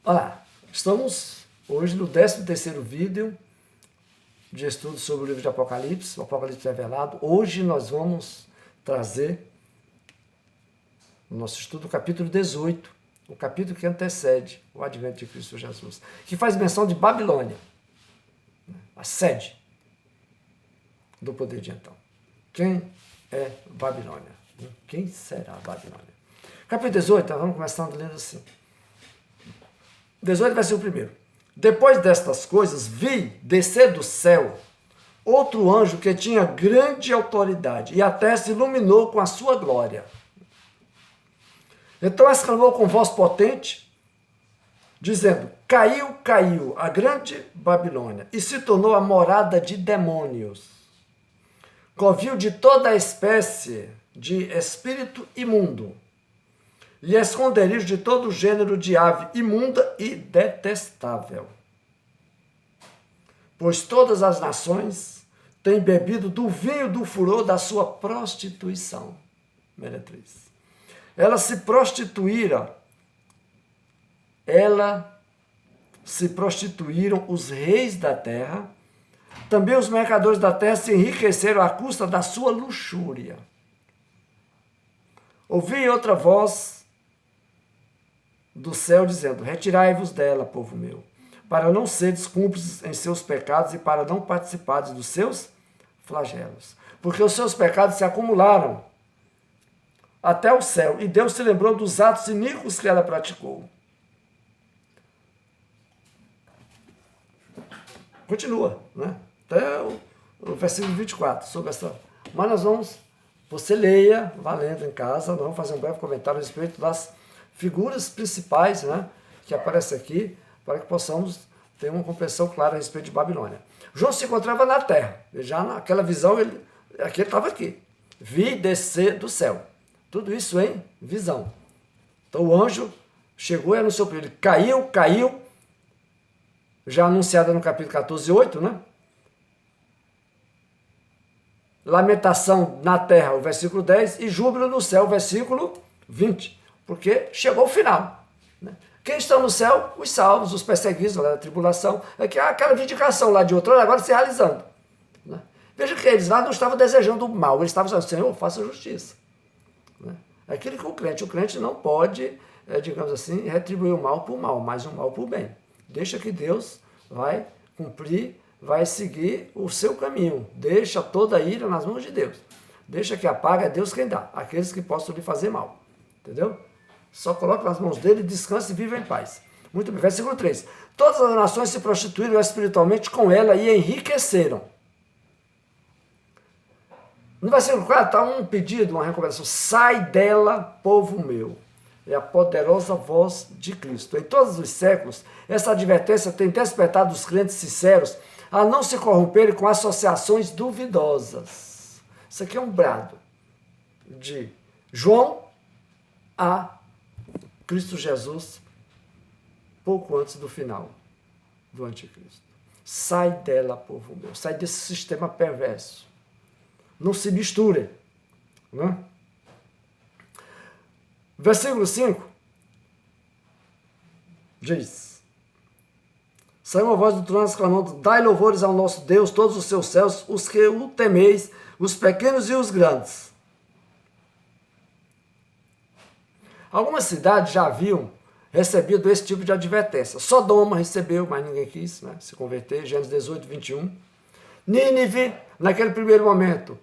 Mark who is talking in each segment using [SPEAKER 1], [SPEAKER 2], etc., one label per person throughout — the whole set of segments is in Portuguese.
[SPEAKER 1] Olá, estamos hoje no 13º vídeo de estudo sobre o livro de Apocalipse, o Apocalipse Revelado. Hoje nós vamos trazer no nosso estudo o capítulo 18, o capítulo que antecede o advento de Cristo Jesus, que faz menção de Babilônia, a sede do poder de então. Quem é Babilônia? Quem será Babilônia? Capítulo 18, nós vamos começando lendo assim. 18, versículo 1. Depois destas coisas, vi descer do céu outro anjo que tinha grande autoridade, e a terra se iluminou com a sua glória. Então exclamou com voz potente, dizendo: Caiu, caiu a grande Babilônia, e se tornou a morada de demônios, covil de toda a espécie de espírito imundo, e esconderijo de todo gênero de ave imunda e detestável. Pois todas as nações têm bebido do vinho do furor da sua prostituição. Meretriz. Ela se prostituíram os reis da terra, também os mercadores da terra se enriqueceram à custa da sua luxúria. Ouvi outra voz do céu dizendo: Retirai-vos dela, povo meu, para não seres cúmplices em seus pecados e para não participares dos seus flagelos. Porque os seus pecados se acumularam até o céu, e Deus se lembrou dos atos iníquos que ela praticou. Continua, né? Até o versículo 24, sobre essa. Mas nós vamos, você leia, vá lendo em casa, nós vamos fazer um breve comentário a respeito das figuras principais, né, que aparecem aqui, para que possamos ter uma compreensão clara a respeito de Babilônia. João se encontrava na terra, já naquela visão, ele estava aqui. Vi descer do céu. Tudo isso em visão. Então o anjo chegou e anunciou para ele: caiu, já anunciada no capítulo 14, 8, né? Lamentação na terra, o versículo 10, e júbilo no céu, o versículo 20. Porque chegou o final. Né? Quem estão no céu? Os salvos, os perseguidos da tribulação. É que aquela vindicação lá de outrora agora se realizando. Né? Veja que eles lá não estavam desejando o mal, eles estavam dizendo: Senhor, faça justiça. Né? É aquilo que o crente não pode, digamos assim, retribuir o mal por mal, mas o mal por bem. Deixa que Deus vai cumprir, vai seguir o seu caminho. Deixa toda a ira nas mãos de Deus. Deixa que a paga é Deus quem dá, aqueles que possam lhe fazer mal. Entendeu? Só coloca nas mãos dele, descansa e viva em paz. Muito bem, versículo 3. Todas as nações se prostituíram espiritualmente com ela e enriqueceram. No versículo 4 está um pedido, uma recomendação: sai dela, povo meu. É a poderosa voz de Cristo. Em todos os séculos, essa advertência tem despertado os crentes sinceros a não se corromperem com associações duvidosas. Isso aqui é um brado de João a Cristo Jesus pouco antes do final do anticristo. Sai dela, povo meu. Sai desse sistema perverso. Não se misture. Né? Versículo 5 diz: saiu uma voz do trono exclamando: dai louvores ao nosso Deus, todos os seus céus, os que o temeis, os pequenos e os grandes. Algumas cidades já haviam recebido esse tipo de advertência. Sodoma recebeu, mas ninguém quis, né, se converter. Gênesis 18, 21. Nínive, naquele primeiro momento.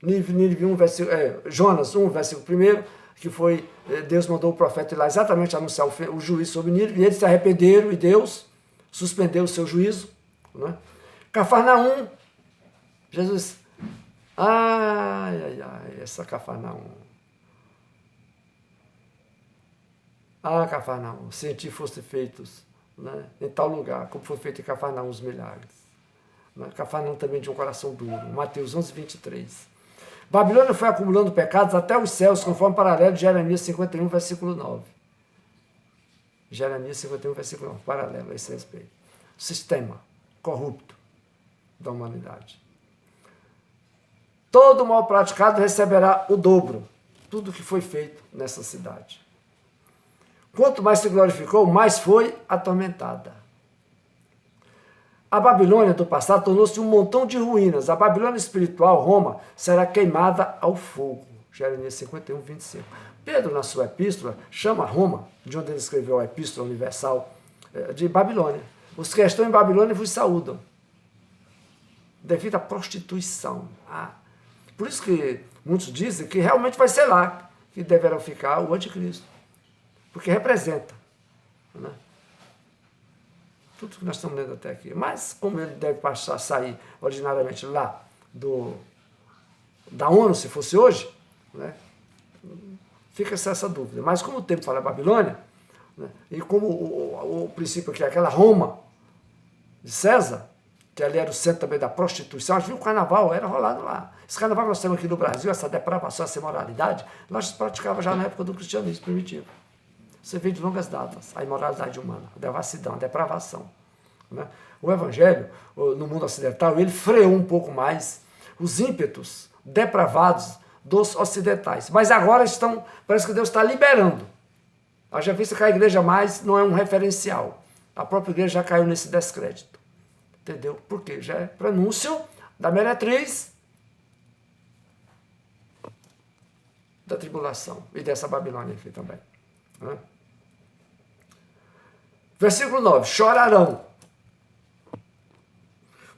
[SPEAKER 1] Nínive 1, Jonas 1, versículo 1, que foi, Deus mandou o profeta ir lá exatamente anunciar o juízo sobre Nínive, e eles se arrependeram e Deus suspendeu o seu juízo. Né? Cafarnaum, Jesus, ai, essa Cafarnaum. Cafarnaum, se em ti fossem feitos, né, em tal lugar, como foi feito em Cafarnaum os milagres. Né? Cafarnaum também tinha um coração duro. Mateus 11, 23. Babilônia foi acumulando pecados até os céus, conforme paralelo de Jeremias 51, versículo 9. Jeremias 51, versículo 9, paralelo a esse respeito. Sistema corrupto da humanidade. Todo mal praticado receberá o dobro. Tudo que foi feito nessa cidade. Quanto mais se glorificou, mais foi atormentada. A Babilônia do passado tornou-se um montão de ruínas. A Babilônia espiritual, Roma, será queimada ao fogo. Jeremias 51, 25. Pedro, na sua epístola, chama Roma, de onde ele escreveu a Epístola Universal, de Babilônia. Os que estão em Babilônia vos saúdam, devido à prostituição. Por isso que muitos dizem que realmente vai ser lá que deverá ficar o anticristo, porque representa, né, tudo que nós estamos lendo até aqui. Mas como ele deve sair originariamente lá da ONU, se fosse hoje, né, fica essa dúvida. Mas como o tempo fala Babilônia, né, e como o princípio aqui é aquela Roma de César, que ali era o centro também da prostituição, acho que o carnaval era rolado lá. Esse carnaval que nós temos aqui no Brasil, essa depravação, essa imoralidade, nós praticava já na época do cristianismo primitivo. Você vê de longas datas a imoralidade humana, a devassidão, a depravação. Né? O Evangelho, no mundo ocidental, ele freou um pouco mais os ímpetos depravados dos ocidentais. Mas agora parece que Deus está liberando. Haja vista que a igreja mais não é um referencial. A própria igreja já caiu nesse descrédito. Entendeu? Por quê? Já é prenúncio da meretriz da tribulação e dessa Babilônia aqui também. Né? Versículo 9. Chorarão.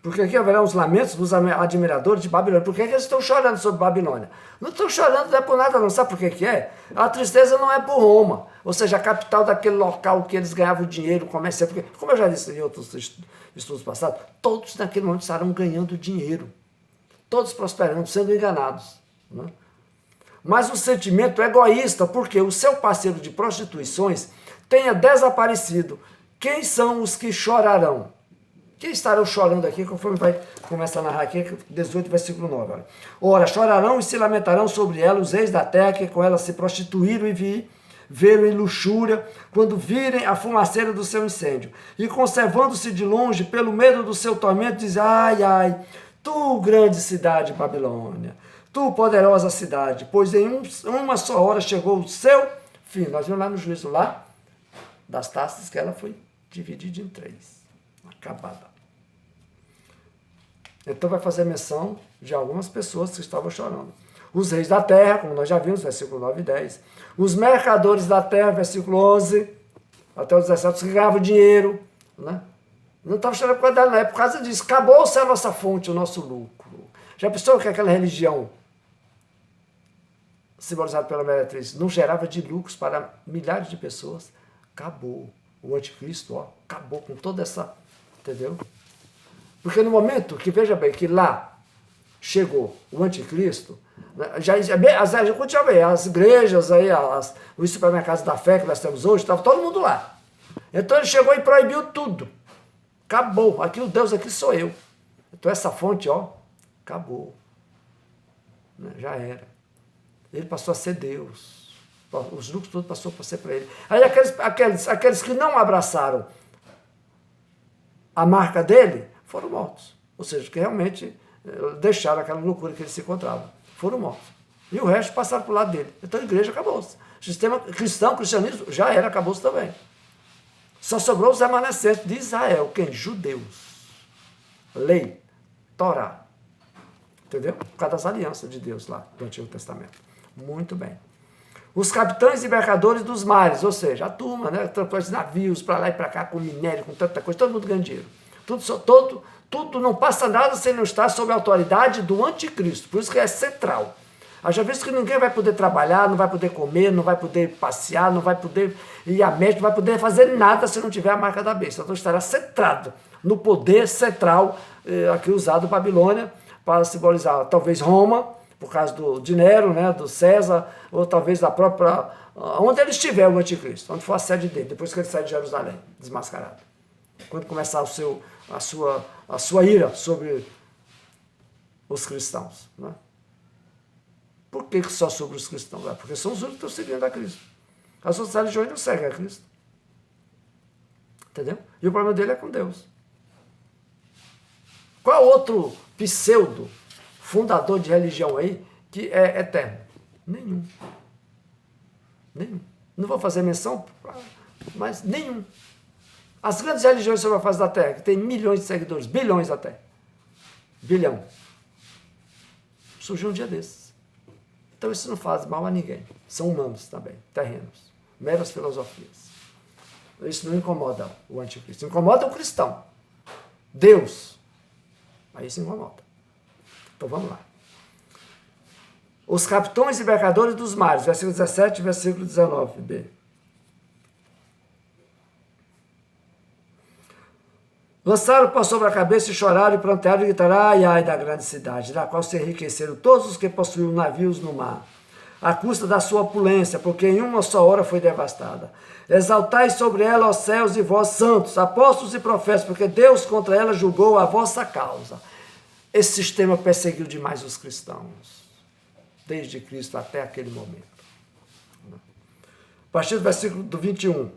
[SPEAKER 1] Porque aqui haverá os lamentos dos admiradores de Babilônia. Por que eles estão chorando sobre Babilônia? Não estão chorando, não é por nada não. Sabe por que é? A tristeza não é por Roma. Ou seja, a capital daquele local que eles ganhavam dinheiro, comércio. Porque, como eu já disse em outros estudos passados, todos naquele momento estarão ganhando dinheiro. Todos prosperando, sendo enganados. Né? Mas o sentimento egoísta, porque o seu parceiro de prostituições tenha desaparecido. Quem são os que chorarão? Quem estarão chorando aqui, conforme vai começar a narrar aqui, 18, versículo 9. Olha. Ora, chorarão e se lamentarão sobre ela os reis da terra, que com ela se prostituíram e viram em luxúria, quando virem a fumaceira do seu incêndio. E conservando-se de longe, pelo medo do seu tormento, dizem, ai, ai, tu grande cidade Babilônia, tu poderosa cidade, pois em uma só hora chegou o seu fim. Nós vimos lá no juízo lá, das taças, que ela foi dividida em 3. Acabada. Então vai fazer menção de algumas pessoas que estavam chorando. Os reis da terra, como nós já vimos, versículo 9 e 10. Os mercadores da terra, versículo 11, até os 17, os que ganhavam dinheiro. Né? Não estavam chorando por causa dela, não. É por causa disso. Acabou-se a nossa fonte, o nosso lucro. Já pensou que aquela religião, simbolizada pela meretriz, não gerava de lucros para milhares de pessoas? Acabou. O anticristo, ó, acabou com toda essa... Entendeu? Porque no momento que, veja bem, que lá chegou o anticristo, né, as igrejas, aí, os supermercados da fé que nós temos hoje, estava todo mundo lá. Então ele chegou e proibiu tudo. Acabou. Aqui o Deus aqui sou eu. Então essa fonte, ó, acabou. Né, já era. Ele passou a ser Deus. Os lucros todos passou a ser para ele. Aí aqueles que não abraçaram a marca dele, foram mortos. Ou seja, que realmente deixaram aquela loucura que ele se encontrava. Foram mortos. E o resto passaram para o lado dele. Então a igreja acabou-se. O sistema cristão, cristianismo, já era, acabou-se também. Só sobrou os remanescentes de Israel. Quem? Judeus. Lei. Torá. Entendeu? Por causa das alianças de Deus lá do Antigo Testamento. Muito bem. Os capitães e mercadores dos mares, ou seja, a turma, né, transporte navios para lá e para cá com minério, com tanta coisa, todo mundo ganha dinheiro. Tudo não passa nada sem não estar sob a autoridade do anticristo, por isso que é central. Haja visto que ninguém vai poder trabalhar, não vai poder comer, não vai poder passear, não vai poder ir a médico, não vai poder fazer nada se não tiver a marca da besta. Então estará centrado no poder central, aqui usado Babilônia, para simbolizar talvez Roma, por causa de Nero, né, do César, ou talvez da própria... Onde ele estiver, o anticristo, onde for a sede dele, depois que ele sai de Jerusalém, desmascarado. Quando começar a sua ira sobre os cristãos. Né? Por que só sobre os cristãos? Porque são os únicos que estão seguindo a Cristo. As outras religiões não seguem a Cristo. Entendeu? E o problema dele é com Deus. Qual outro pseudo fundador de religião aí que é eterno? Nenhum. Não vou fazer menção, mas nenhum. As grandes religiões sobre a face da Terra, que tem milhões de seguidores, bilhões até. Bilhão. Surgiu um dia desses. Então isso não faz mal a ninguém. São humanos também, terrenos. Meras filosofias. Isso não incomoda o anticristo. Incomoda o cristão. Deus. Aí isso incomoda. Então vamos lá. Os capitães e mercadores dos mares, versículo 17 e versículo 19b. Lançaram por sobre a cabeça e choraram e prantearam e gritaram, ai, ai da grande cidade, da qual se enriqueceram todos os que possuíam navios no mar, à custa da sua opulência, porque em uma só hora foi devastada. Exaltai sobre ela, ó céus, e vós santos, apóstolos e profetas, porque Deus contra ela julgou a vossa causa. Esse sistema perseguiu demais os cristãos, desde Cristo até aquele momento. A partir do versículo 21.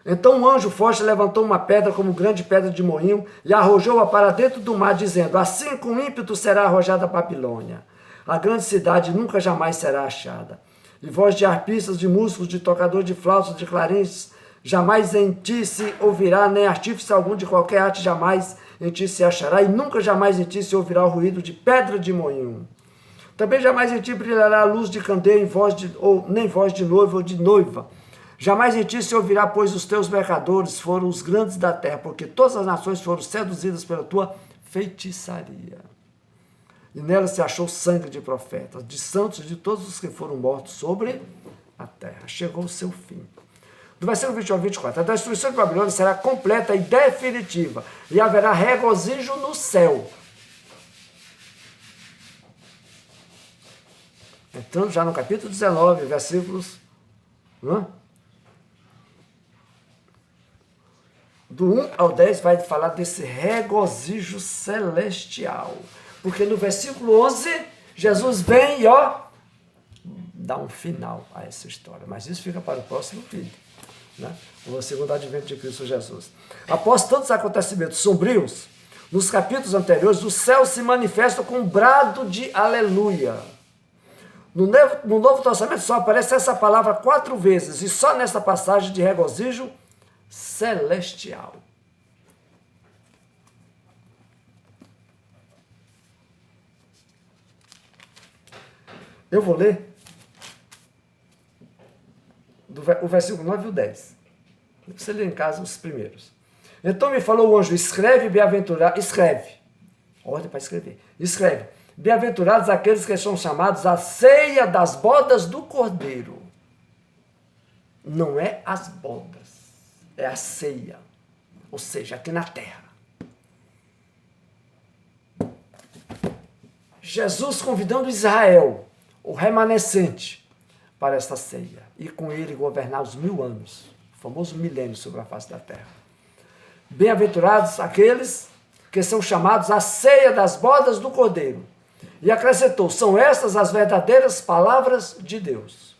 [SPEAKER 1] Então um anjo forte levantou uma pedra como grande pedra de moinho e arrojou-a para dentro do mar, dizendo, assim com ímpeto será arrojada a Babilônia. A grande cidade nunca jamais será achada. E voz de arpistas, de músicos, de tocadores de flautas, de clarins, jamais em ti se ouvirá, nem artífice algum de qualquer arte jamais em ti se achará, e nunca jamais em ti se ouvirá o ruído de pedra de moinho. Também jamais em ti brilhará a luz de candeia, nem voz de noivo ou de noiva. Jamais em ti se ouvirá, pois os teus mercadores foram os grandes da terra, porque todas as nações foram seduzidas pela tua feitiçaria. E nela se achou sangue de profetas, de santos, de todos os que foram mortos sobre a terra. Chegou o seu fim. Do versículo 21 ao 24, a destruição de Babilônia será completa e definitiva, e haverá regozijo no céu. Entrando já no capítulo 19, versículos... Do 1 ao 10 vai falar desse regozijo celestial. Porque no versículo 11, Jesus vem e dá um final a essa história. Mas isso fica para o próximo vídeo, né? O segundo advento de Cristo Jesus. Após tantos acontecimentos sombrios, nos capítulos anteriores, o céu se manifesta com um brado de aleluia. No Novo Testamento só aparece essa palavra 4 vezes, e só nessa passagem de regozijo celestial. Eu vou ler o versículo 9 e o 10. Você lê em casa os primeiros. Então me falou o anjo, escreve, bem-aventurado, escreve. Ordem para escrever. Escreve. Bem-aventurados aqueles que são chamados à ceia das bodas do Cordeiro. Não é as bodas, é a ceia. Ou seja, aqui na terra. Jesus convidando Israel, o remanescente, para esta ceia. E com ele governar os 1000 anos. O famoso milênio sobre a face da terra. Bem-aventurados aqueles que são chamados à ceia das bodas do Cordeiro. E acrescentou, são estas as verdadeiras palavras de Deus.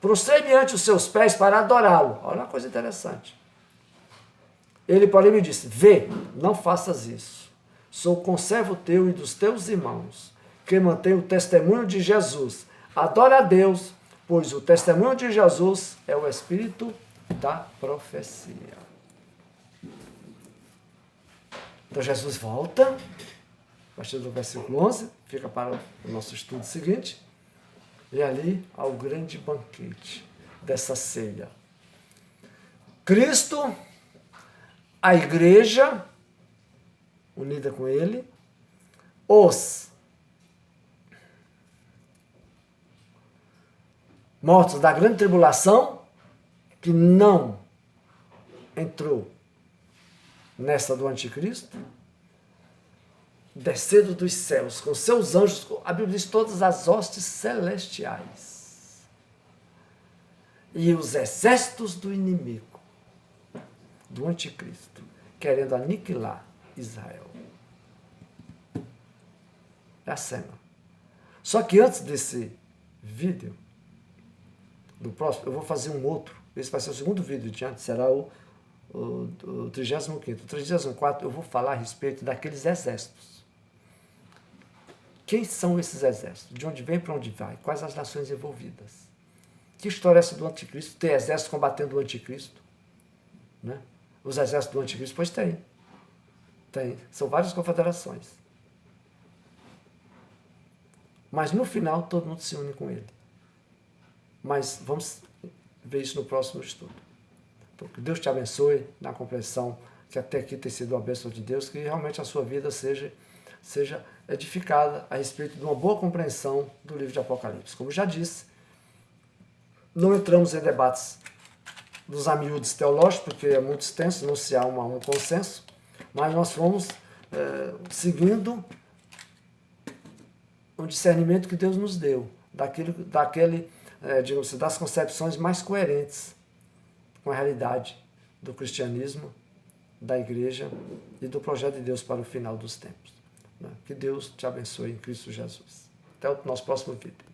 [SPEAKER 1] Prostrei-me ante os seus pés para adorá-lo. Olha uma coisa interessante. Ele, porém, me disse, vê, não faças isso. Sou conservo teu e dos teus irmãos, que mantém o testemunho de Jesus. Adora a Deus, pois o testemunho de Jesus é o espírito da profecia. Então Jesus volta, a partir do versículo 11, fica para o nosso estudo seguinte, e ali há o grande banquete dessa ceia. Cristo, a igreja, unida com ele, os mortos da grande tribulação, que não entrou nessa do anticristo, descendo dos céus, com seus anjos, a Bíblia diz todas as hostes celestiais, e os exércitos do inimigo, do anticristo, querendo aniquilar Israel. É a cena. Só que antes desse vídeo, do próximo, eu vou fazer um outro. Esse vai ser o segundo vídeo diante, será o 35º. O 34 eu vou falar a respeito daqueles exércitos. Quem são esses exércitos? De onde vem, para onde vai? Quais as nações envolvidas? Que história é essa do anticristo? Tem exército combatendo o anticristo? Né? Os exércitos do anticristo? Pois tem. Tem. São várias confederações. Mas no final todo mundo se une com ele. Mas vamos ver isso no próximo estudo. Então, que Deus te abençoe na compreensão, que até aqui tem sido uma bênção de Deus, que realmente a sua vida seja edificada a respeito de uma boa compreensão do livro de Apocalipse. Como já disse, não entramos em debates dos amiúdos teológicos, porque é muito extenso, não se há um consenso, mas nós fomos seguindo um discernimento que Deus nos deu, digamos assim, das concepções mais coerentes com a realidade do cristianismo, da igreja e do projeto de Deus para o final dos tempos. Que Deus te abençoe em Cristo Jesus. Até o nosso próximo vídeo.